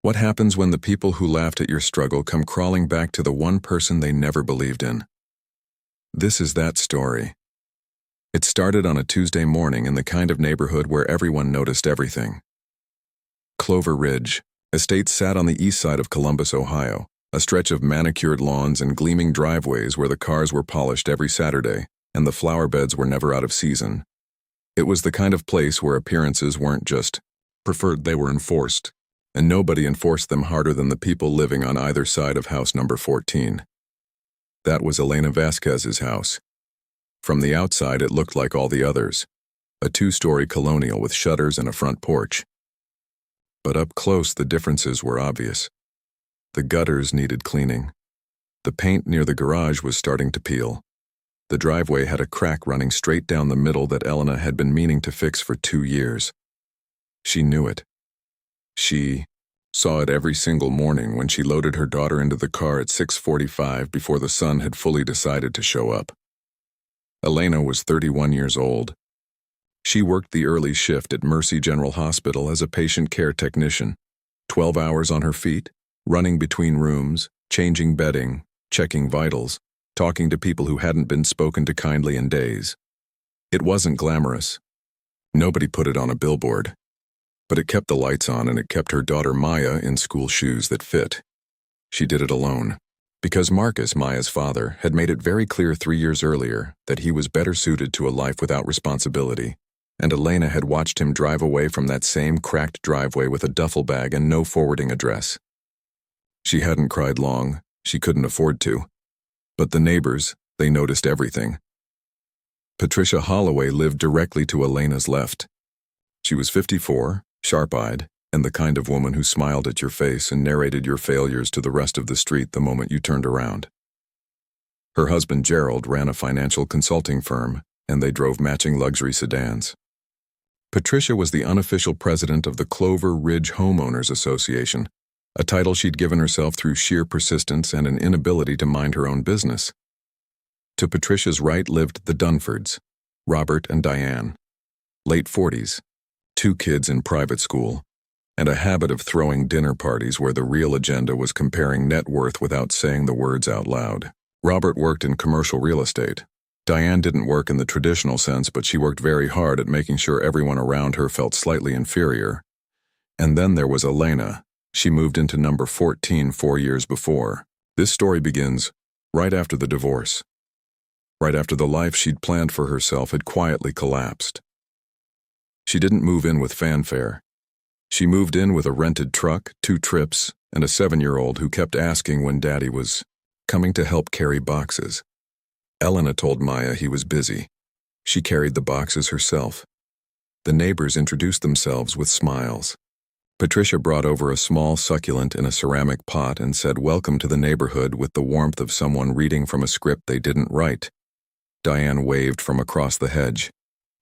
What happens when the people who laughed at your struggle come crawling back to the one person they never believed in? This is that story. It started on a Tuesday morning in the kind of neighborhood where everyone noticed everything. Clover Ridge Estate sat on the east side of Columbus, Ohio, a stretch of manicured lawns and gleaming driveways where the cars were polished every Saturday and the flower beds were never out of season. It was the kind of place where appearances weren't just preferred, they were enforced, and nobody enforced them harder than the people living on either side of house number 14. That was Elena Vasquez's house. From the outside, it looked like all the others, a two-story colonial with shutters and a front porch. But up close, the differences were obvious. The gutters needed cleaning. The paint near the garage was starting to peel. The driveway had a crack running straight down the middle that Elena had been meaning to fix for 2 years. She knew it. She saw it every single morning when she loaded her daughter into the car at 6:45 before the sun had fully decided to show up. Elena was 31 years old. She worked the early shift at Mercy General Hospital as a patient care technician, 12 hours on her feet, running between rooms, changing bedding, checking vitals, talking to people who hadn't been spoken to kindly in days. It wasn't glamorous. Nobody put it on a billboard. But it kept the lights on and it kept her daughter Maya in school shoes that fit. She did it alone, because Marcus, Maya's father, had made it very clear 3 years earlier that he was better suited to a life without responsibility, and Elena had watched him drive away from that same cracked driveway with a duffel bag and no forwarding address. She hadn't cried long, she couldn't afford to. But the neighbors, they noticed everything. Patricia Holloway lived directly to Elena's left. She was 54, sharp-eyed, and the kind of woman who smiled at your face and narrated your failures to the rest of the street the moment you turned around. Her husband Gerald ran a financial consulting firm, and they drove matching luxury sedans. Patricia was the unofficial president of the Clover Ridge Homeowners Association, a title she'd given herself through sheer persistence and an inability to mind her own business. To Patricia's right lived the Dunfords, Robert and Diane, late 40s, 2 kids in private school, and a habit of throwing dinner parties where the real agenda was comparing net worth without saying the words out loud. Robert worked in commercial real estate. Diane didn't work in the traditional sense, but she worked very hard at making sure everyone around her felt slightly inferior. And then there was Elena. She moved into number 14 4 years before. This story begins right after the divorce. Right after the life she'd planned for herself had quietly collapsed. She didn't move in with fanfare. She moved in with a rented truck, 2 trips, and a 7-year-old who kept asking when Daddy was coming to help carry boxes. Elena told Maya he was busy. She carried the boxes herself. The neighbors introduced themselves with smiles. Patricia brought over a small succulent in a ceramic pot and said welcome to the neighborhood with the warmth of someone reading from a script they didn't write. Diane waved from across the hedge.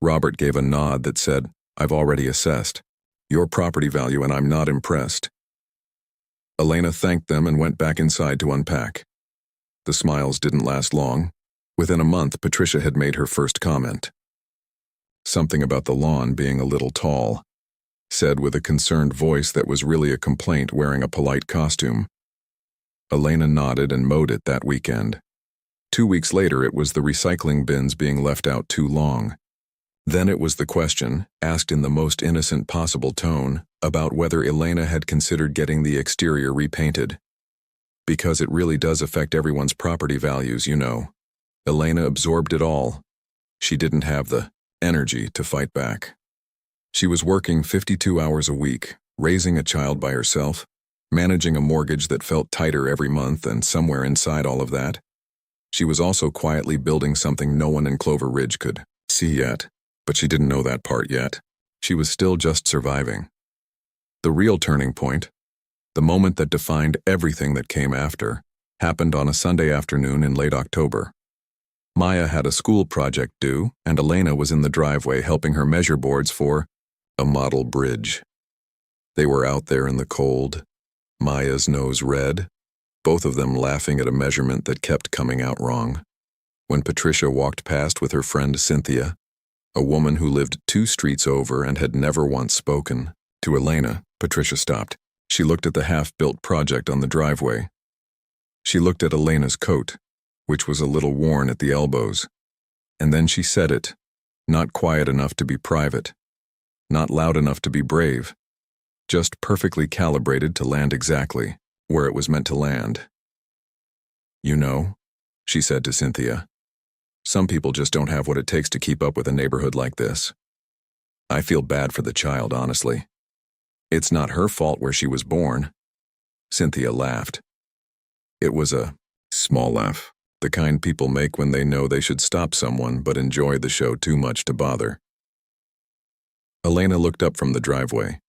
Robert gave a nod that said, "I've already assessed your property value and I'm not impressed." Elena thanked them and went back inside to unpack. The smiles didn't last long. Within a month, Patricia had made her first comment. Something about the lawn being a little tall, said with a concerned voice that was really a complaint, wearing a polite costume. Elena nodded and mowed it that weekend. 2 weeks later, it was the recycling bins being left out too long. Then it was the question, asked in the most innocent possible tone, about whether Elena had considered getting the exterior repainted. Because it really does affect everyone's property values, you know. Elena absorbed it all. She didn't have the energy to fight back. She was working 52 hours a week, raising a child by herself, managing a mortgage that felt tighter every month, and somewhere inside all of that, she was also quietly building something no one in Clover Ridge could see yet. But she didn't know that part yet. She was still just surviving. The real turning point, the moment that defined everything that came after, happened on a Sunday afternoon in late October. Maya had a school project due, and Elena was in the driveway helping her measure boards for a model bridge. They were out there in the cold, Maya's nose red, both of them laughing at a measurement that kept coming out wrong. When Patricia walked past with her friend Cynthia, a woman who lived 2 streets over and had never once spoken, to Elena, Patricia stopped. She looked at the half-built project on the driveway. She looked at Elena's coat, which was a little worn at the elbows. And then she said it, not quiet enough to be private, not loud enough to be brave, just perfectly calibrated to land exactly where it was meant to land. "You know," she said to Cynthia, "some people just don't have what it takes to keep up with a neighborhood like this. I feel bad for the child, honestly. It's not her fault where she was born." Cynthia laughed. It was a small laugh, the kind people make when they know they should stop someone but enjoy the show too much to bother. Elena looked up from the driveway.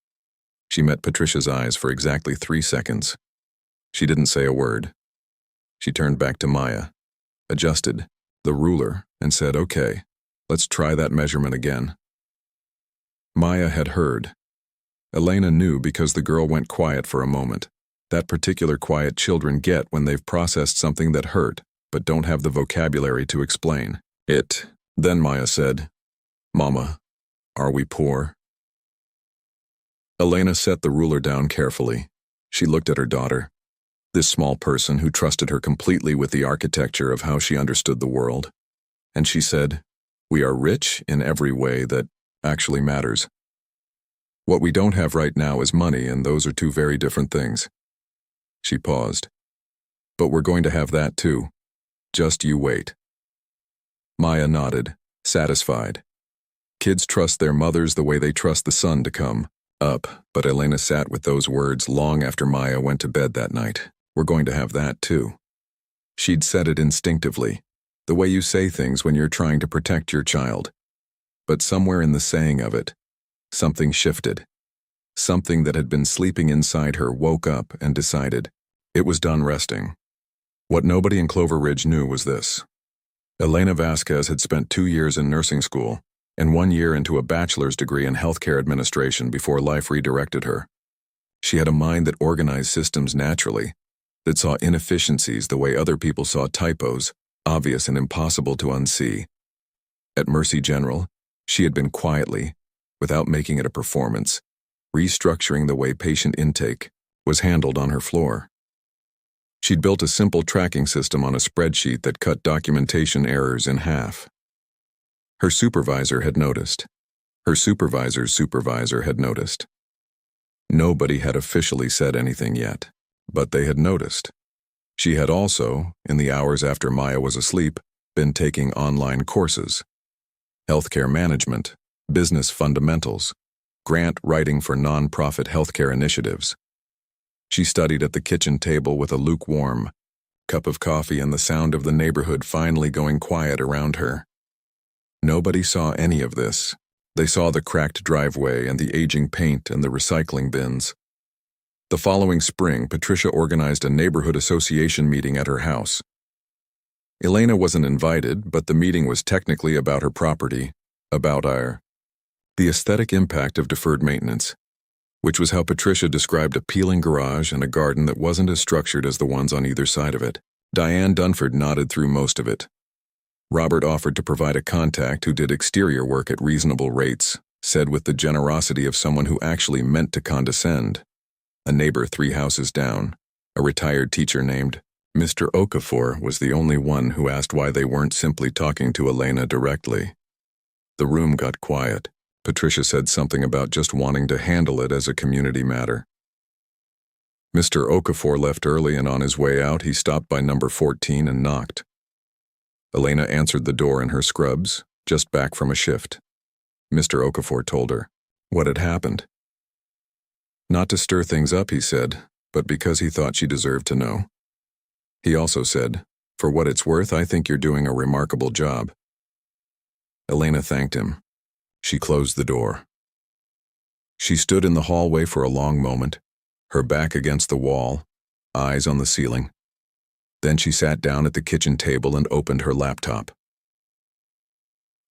She met Patricia's eyes for exactly 3 seconds. She didn't say a word. She turned back to Maya, adjusted the ruler, and said, "Okay, let's try that measurement again." Maya had heard. Elena knew because the girl went quiet for a moment. That particular quiet children get when they've processed something that hurt, but don't have the vocabulary to explain it. Then Maya said, "Mama, are we poor?" Elena set the ruler down carefully. She looked at her daughter, this small person who trusted her completely with the architecture of how she understood the world. And she said, "We are rich in every way that actually matters. What we don't have right now is money, and those are two very different things." She paused. "But we're going to have that too. Just you wait." Maya nodded, satisfied. Kids trust their mothers the way they trust the sun to come up, but Elena sat with those words long after Maya went to bed that night. We're going to have that too. She'd said it instinctively, the way you say things when you're trying to protect your child. But somewhere in the saying of it, something shifted. Something that had been sleeping inside her woke up and decided it was done resting. What nobody in Clover Ridge knew was this. Elena Vasquez had spent 2 years in nursing school and 1 year into a bachelor's degree in healthcare administration before life redirected her. She had a mind that organized systems naturally, that saw inefficiencies the way other people saw typos, obvious and impossible to unsee. At Mercy General, she had been quietly, without making it a performance, restructuring the way patient intake was handled on her floor. She'd built a simple tracking system on a spreadsheet that cut documentation errors in half. Her supervisor had noticed. Her supervisor's supervisor had noticed. Nobody had officially said anything yet, but they had noticed. She had also, in the hours after Maya was asleep, been taking online courses. Healthcare management, business fundamentals, grant writing for non-profit healthcare initiatives. She studied at the kitchen table with a lukewarm cup of coffee and the sound of the neighborhood finally going quiet around her. Nobody saw any of this. They saw the cracked driveway and the aging paint and the recycling bins. The following spring, Patricia organized a neighborhood association meeting at her house. Elena wasn't invited, but the meeting was technically about her property, about the aesthetic impact of deferred maintenance, which was how Patricia described a peeling garage and a garden that wasn't as structured as the ones on either side of it. Diane Dunford nodded through most of it. Robert offered to provide a contact who did exterior work at reasonable rates, said with the generosity of someone who actually meant to condescend. A neighbor 3 houses down, a retired teacher named Mr. Okafor, was the only one who asked why they weren't simply talking to Elena directly. The room got quiet. Patricia said something about just wanting to handle it as a community matter. Mr. Okafor left early, and on his way out he stopped by number 14 and knocked. Elena answered the door in her scrubs, just back from a shift. Mr. Okafor told her what had happened. Not to stir things up, he said, but because he thought she deserved to know. He also said, "For what it's worth, I think you're doing a remarkable job." Elena thanked him. She closed the door. She stood in the hallway for a long moment, her back against the wall, eyes on the ceiling. Then she sat down at the kitchen table and opened her laptop.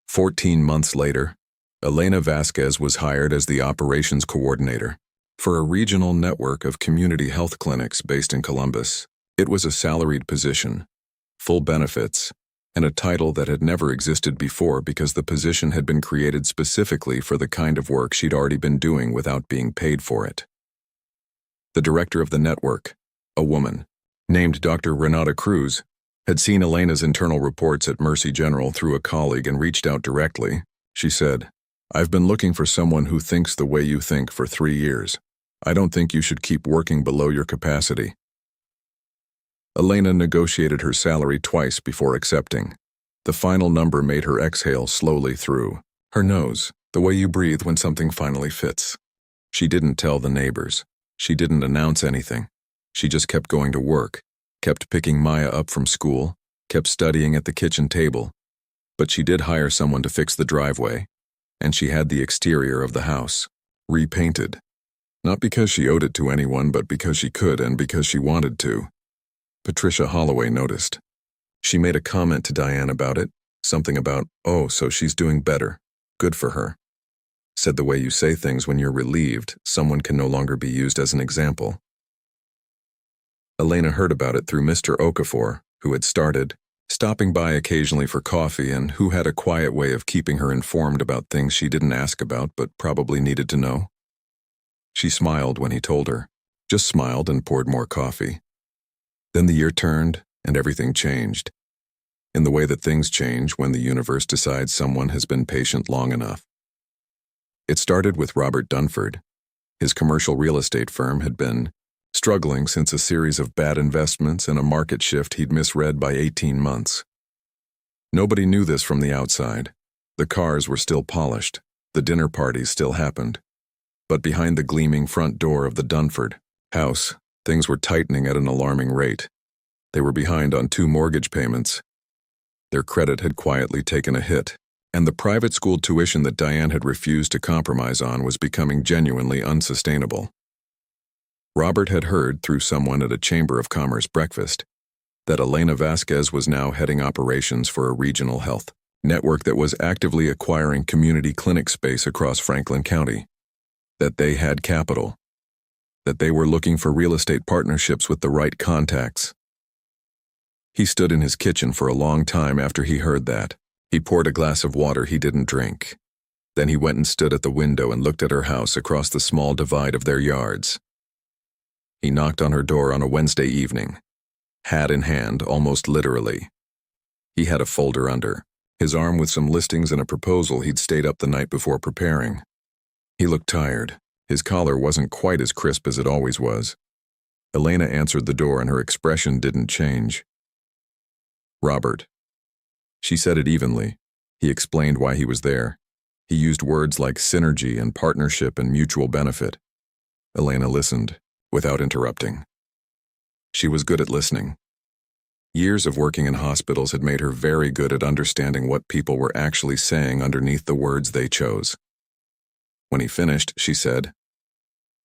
14 months later, Elena Vasquez was hired as the operations coordinator for a regional network of community health clinics based in Columbus. It was a salaried position, full benefits, and a title that had never existed before because the position had been created specifically for the kind of work she'd already been doing without being paid for it. The director of the network, a woman, named Dr. Renata Cruz, had seen Elena's internal reports at Mercy General through a colleague and reached out directly. She said, "I've been looking for someone who thinks the way you think for 3 years. I don't think you should keep working below your capacity." Elena negotiated her salary twice before accepting. The final number made her exhale slowly through her nose, the way you breathe when something finally fits. She didn't tell the neighbors. She didn't announce anything. She just kept going to work, kept picking Maya up from school, kept studying at the kitchen table. But she did hire someone to fix the driveway, and she had the exterior of the house repainted. Not because she owed it to anyone, but because she could and because she wanted to. Patricia Holloway noticed. She made a comment to Diane about it, something about, "Oh, so she's doing better. Good for her." Said the way you say things when you're relieved, someone can no longer be used as an example. Elena heard about it through Mr. Okafor, who had started, stopping by occasionally for coffee and who had a quiet way of keeping her informed about things she didn't ask about but probably needed to know. She smiled when he told her, just smiled and poured more coffee. Then the year turned and everything changed, in the way that things change when the universe decides someone has been patient long enough. It started with Robert Dunford. His commercial real estate firm had been struggling since a series of bad investments and a market shift he'd misread by 18 months. Nobody knew this from the outside. The cars were still polished. The dinner parties still happened. But behind the gleaming front door of the Dunford house, things were tightening at an alarming rate. They were behind on 2 mortgage payments. Their credit had quietly taken a hit, and the private school tuition that Diane had refused to compromise on was becoming genuinely unsustainable. Robert had heard through someone at a Chamber of Commerce breakfast that Elena Vasquez was now heading operations for a regional health network that was actively acquiring community clinic space across Franklin County, that they had capital, that they were looking for real estate partnerships with the right contacts. He stood in his kitchen for a long time after he heard that. He poured a glass of water he didn't drink. Then he went and stood at the window and looked at her house across the small divide of their yards. He knocked on her door on a Wednesday evening, hat in hand, almost literally. He had a folder under his arm with some listings and a proposal he'd stayed up the night before preparing. He looked tired. His collar wasn't quite as crisp as it always was. Elena answered the door and her expression didn't change. "Robert." She said it evenly. He explained why he was there. He used words like synergy and partnership and mutual benefit. Elena listened, without interrupting. She was good at listening. Years of working in hospitals had made her very good at understanding what people were actually saying underneath the words they chose. When he finished, she said,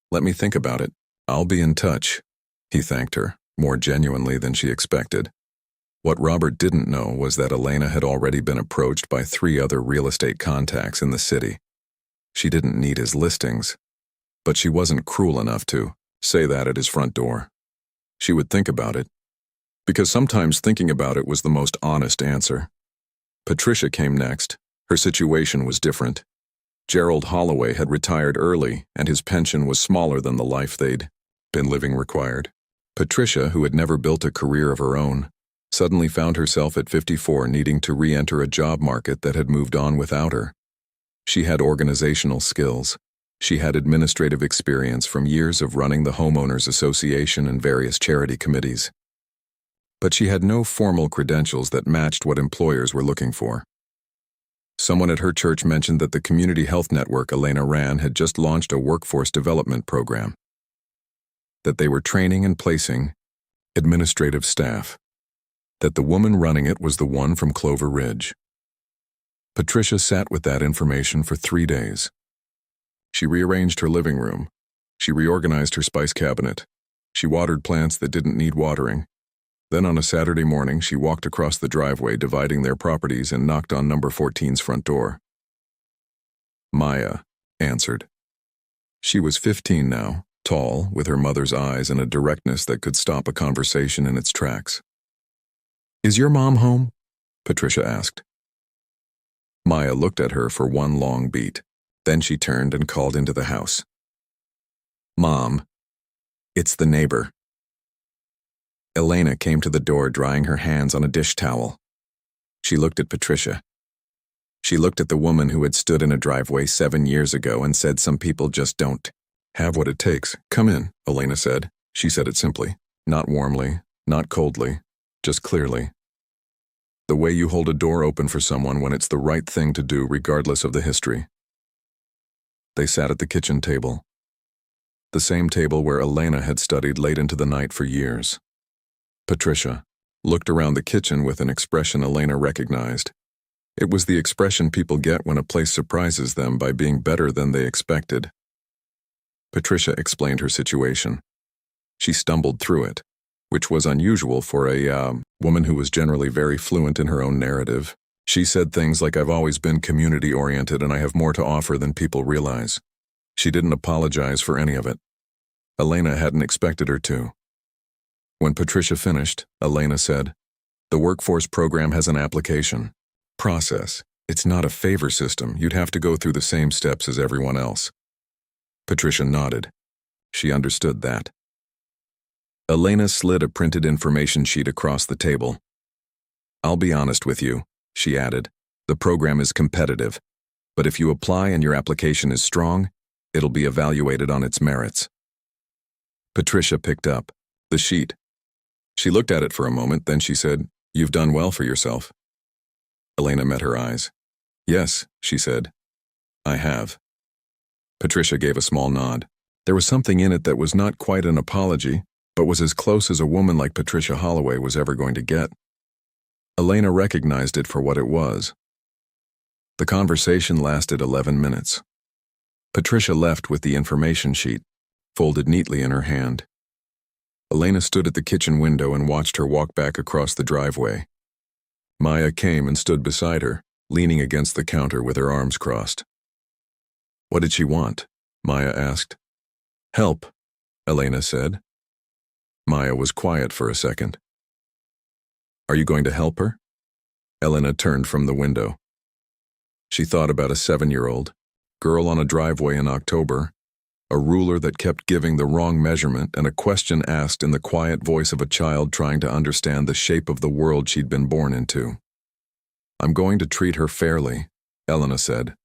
"Let me think about it. I'll be in touch." He thanked her, more genuinely than she expected. What Robert didn't know was that Elena had already been approached by 3 other real estate contacts in the city. She didn't need his listings, but she wasn't cruel enough to say that at his front door. She would think about it, because sometimes thinking about it was the most honest answer. Patricia came next. Her situation was different. Gerald Holloway had retired early, and his pension was smaller than the life they'd been living required. Patricia, who had never built a career of her own, suddenly found herself at 54 needing to re-enter a job market that had moved on without her. She had organizational skills. She had administrative experience from years of running the Homeowners Association and various charity committees. But she had no formal credentials that matched what employers were looking for. Someone at her church mentioned that the community health network Elena ran had just launched a workforce development program, that they were training and placing administrative staff, that the woman running it was the one from Clover Ridge. Patricia sat with that information for 3 days. She rearranged her living room. She reorganized her spice cabinet. She watered plants that didn't need watering. Then on a Saturday morning, she walked across the driveway dividing their properties and knocked on number 14's front door. Maya answered. She was 15 now, tall, with her mother's eyes and a directness that could stop a conversation in its tracks. "Is your mom home?" Patricia asked. Maya looked at her for one long beat. Then she turned and called into the house. "Mom." It's the neighbor. Elena came to the door drying her hands on a dish towel. She looked at Patricia. She looked at the woman who had stood in a driveway 7 years ago and said some people just don't have what it takes. Come in, Elena said. She said it simply, not warmly, not coldly, just clearly. The way you hold a door open for someone when it's the right thing to do regardless of the history. They sat at the kitchen table. The same table where Elena had studied late into the night for years. Patricia looked around the kitchen with an expression Elena recognized. It was the expression people get when a place surprises them by being better than they expected. Patricia explained her situation. She stumbled through it, which was unusual for a woman who was generally very fluent in her own narrative. She said things like, "I've always been community-oriented and I have more to offer than people realize." She didn't apologize for any of it. Elena hadn't expected her to. When Patricia finished, Elena said, "The workforce program has an application process. It's not a favor system. You'd have to go through the same steps as everyone else." Patricia nodded. She understood that. Elena slid a printed information sheet across the table. "I'll be honest with you," she added. "The program is competitive, but if you apply and your application is strong, it'll be evaluated on its merits." Patricia picked up the sheet. She looked at it for a moment, then she said, "You've done well for yourself." Elena met her eyes. "Yes," she said, "I have." Patricia gave a small nod. There was something in it that was not quite an apology, but was as close as a woman like Patricia Holloway was ever going to get. Elena recognized it for what it was. The conversation lasted 11 minutes. Patricia left with the information sheet, folded neatly in her hand. Elena stood at the kitchen window and watched her walk back across the driveway. Maya came and stood beside her, leaning against the counter with her arms crossed. "What did she want?" Maya asked. "Help," Elena said. Maya was quiet for a second. "Are you going to help her?" Elena turned from the window. She thought about a 7-year-old, girl on a driveway in October, a ruler that kept giving the wrong measurement, and a question asked in the quiet voice of a child trying to understand the shape of the world she'd been born into. "I'm going to treat her fairly," Elena said,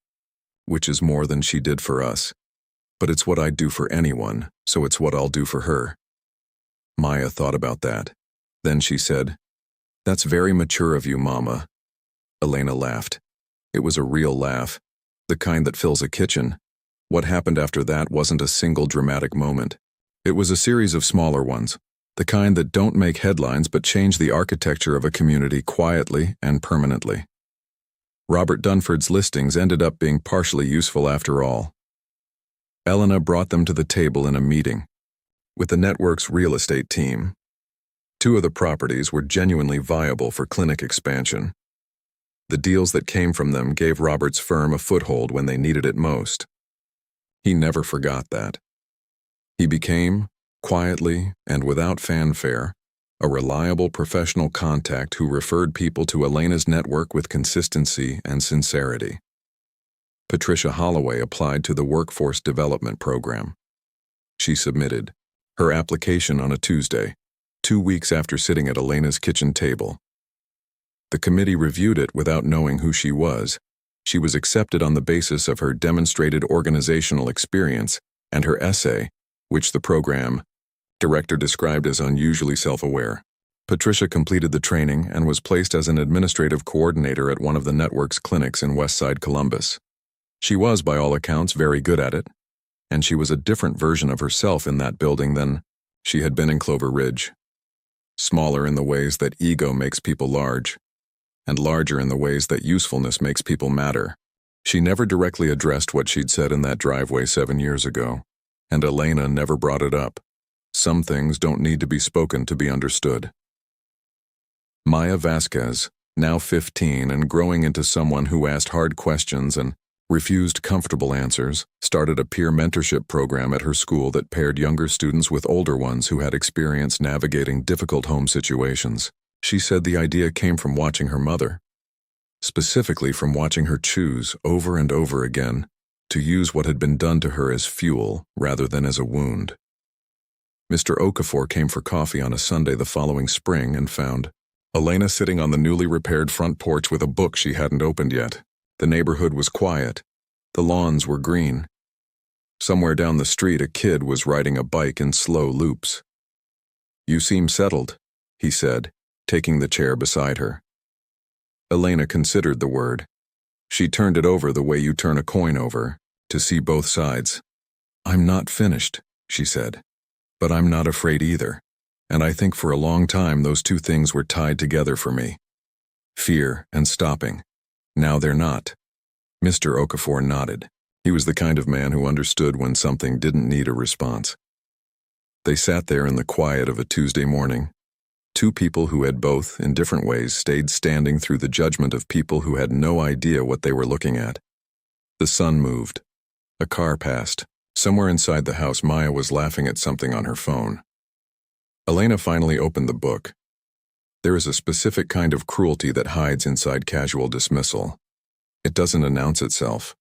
"which is more than she did for us. But it's what I'd do for anyone, so it's what I'll do for her." Maya thought about that. Then she said, "That's very mature of you, Mama." Elena laughed. It was a real laugh, the kind that fills a kitchen. What happened after that wasn't a single dramatic moment. It was a series of smaller ones, the kind that don't make headlines but change the architecture of a community quietly and permanently. Robert Dunfords' listings ended up being partially useful after all. Elena brought them to the table in a meeting with the network's real estate team. 2 of the properties were genuinely viable for clinic expansion. The deals that came from them gave Robert's firm a foothold when they needed it most. He never forgot that. He became, quietly and without fanfare, a reliable professional contact who referred people to Elena's network with consistency and sincerity. Patricia Holloway applied to the Workforce Development Program. She submitted her application on a Tuesday, 2 weeks after sitting at Elena's kitchen table. The committee reviewed it without knowing who she was. She was accepted on the basis of her demonstrated organizational experience and her essay, which the program director described as unusually self-aware. Patricia completed the training and was placed as an administrative coordinator at one of the network's clinics in Westside Columbus. She was, by all accounts, very good at it, and she was a different version of herself in that building than she had been in Clover Ridge. Smaller in the ways that ego makes people large, and larger in the ways that usefulness makes people matter. She never directly addressed what she'd said in that driveway 7 years ago, and Elena never brought it up. Some things don't need to be spoken to be understood. Maya Vasquez, now 15 and growing into someone who asked hard questions and refused comfortable answers, started a peer mentorship program at her school that paired younger students with older ones who had experience navigating difficult home situations. She said the idea came from watching her mother, specifically from watching her choose over and over again to use what had been done to her as fuel rather than as a wound. Mr. Okafor came for coffee on a Sunday the following spring and found Elena sitting on the newly repaired front porch with a book she hadn't opened yet. The neighborhood was quiet. The lawns were green. Somewhere down the street, a kid was riding a bike in slow loops. "You seem settled," he said, taking the chair beside her. Elena considered the word. She turned it over the way you turn a coin over, to see both sides. "I'm not finished," she said. "But I'm not afraid either. And I think for a long time those two things were tied together for me. Fear and stopping. Now they're not." Mr. Okafor nodded. He was the kind of man who understood when something didn't need a response. They sat there in the quiet of a Tuesday morning. Two people who had both, in different ways, stayed standing through the judgment of people who had no idea what they were looking at. The sun moved. A car passed. Somewhere inside the house, Maya was laughing at something on her phone. Elena finally opened the book. There is a specific kind of cruelty that hides inside casual dismissal. It doesn't announce itself.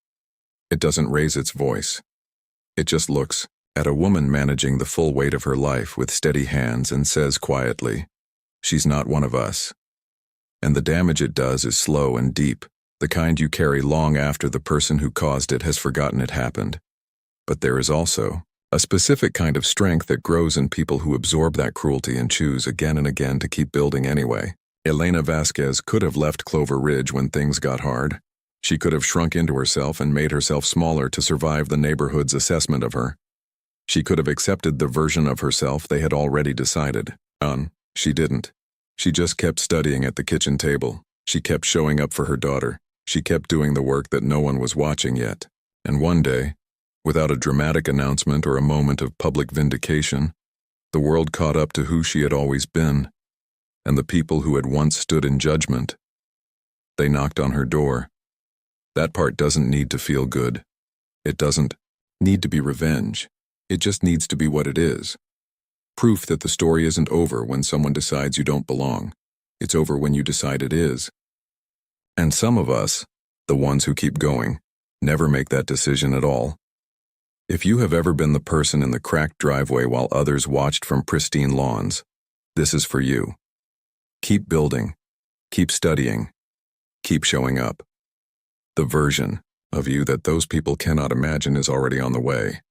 It doesn't raise its voice. It just looks at a woman managing the full weight of her life with steady hands and says quietly, "She's not one of us." And the damage it does is slow and deep, the kind you carry long after the person who caused it has forgotten it happened. But there is also a specific kind of strength that grows in people who absorb that cruelty and choose again and again to keep building anyway. Elena Vasquez could have left Clover Ridge when things got hard. She could have shrunk into herself and made herself smaller to survive the neighborhood's assessment of her. She could have accepted the version of herself they had already decided on. She didn't. She just kept studying at the kitchen table. She kept showing up for her daughter. She kept doing the work that no one was watching yet. And one day, without a dramatic announcement or a moment of public vindication, the world caught up to who she had always been, and the people who had once stood in judgment. They knocked on her door. That part doesn't need to feel good. It doesn't need to be revenge. It just needs to be what it is. Proof that the story isn't over when someone decides you don't belong. It's over when you decide it is. And some of us, the ones who keep going, never make that decision at all. If you have ever been the person in the cracked driveway while others watched from pristine lawns, this is for you. Keep building. Keep studying. Keep showing up. The version of you that those people cannot imagine is already on the way.